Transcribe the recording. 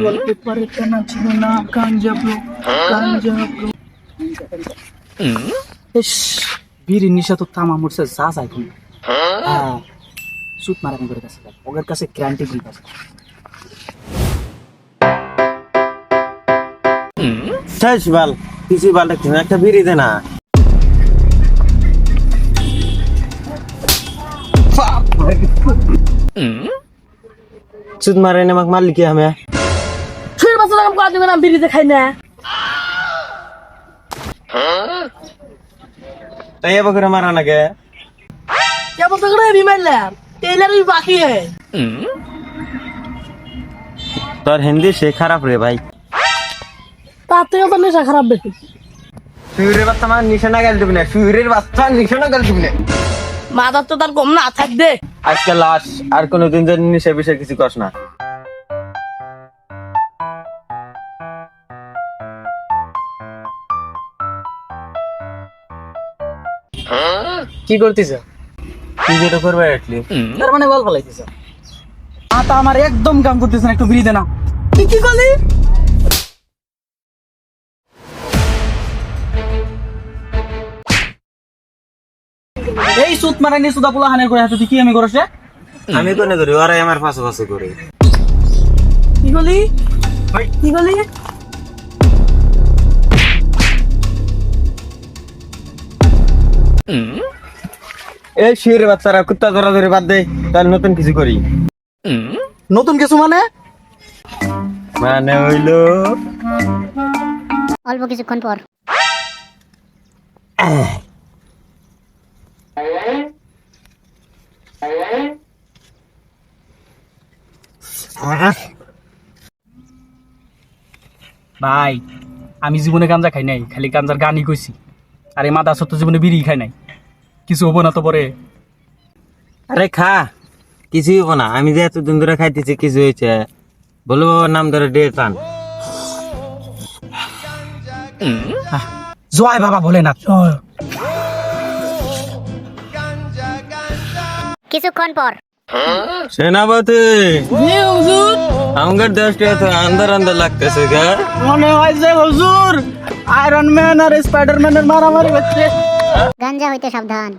ওয়ালপেপারে টানা ছিল না গাঞ্জা ব্রো গাঞ্জা ব্রো। ইস বিড়ির নিশা তো থামা মরছে যা যায় এখন। হ্যাঁ সুত মারানি করে কাছে ওদের কাছে গ্যারান্টি বিল আছে। শেষ বাল কিছু বালটা তুমি একটা বিড়ি দে না। সুদ মারে না আমাকে মারলি কি আমি ছুঁয়ে বাচ্চা কাম করা দেবে না বিড়িতে খাই না। তাই এবার করে মারা নাকি क्या बोलते करे अभी मैं लैब टेलर भी बाकी है। তোর হিন্দি সে খারাপ রে ভাই। তাতে তো নেশা খারাপ বেশি। শুয়োরের বাচ্চা আমার নিশানা গেল দিবি না, শুয়োরের বাচ্চা নিশানা গেল দিবি না। মাদার তো তার কম না থাক দে। আজকে লাশ আর কোনোদিন যেন নিশা বিষয় কিছু কস না। কি করতেছ? তুই যেটা করবে এটলি তার মানে বল ফলাইতেছ। মাথা আমার একদম কাম করতেছ না, একটু বিড়ি দে না। তুই কি করলি? এই সুত মারানি সুদা পোলা হানে করে হাতে তুই কি আমি করছে? আমি কোনে করি ওরাই আমার পাশে পাশে করে। কি করলি? কি করলি? এই শুয়োরের বাচ্চারা কুত্তা ধরা ধরে বাদ দে, তাহলে নতুন কিছু করি। নতুন কিছু মানে? মানে হইলো অল্প কিছুক্ষণ পর ভাই আমি জীবনে গাঞ্জা খাই নাই, খালি গাঞ্জার গানই কইছি। আর এই মাদা সত্য জীবনে বিড়ি খাই নাই। কিছু হবো না তো পরে? আরে খা কিছুই হবো না। আমি যে এতদিন ধরে খাইতেছি কিছু হয়েছে বলো নাম ধরে ডে টান। জয় বাবা বলে না জয়। কিছুক্ষণ পর সেনাপতি আমার দশটা তো আন্দার আন্দার লাগতেছে গা। মনে হয় যে হুজুর আয়রন ম্যান আর স্পাইডার ম্যানের মারামারি হচ্ছে। গাঞ্জা হইতে সাবধান।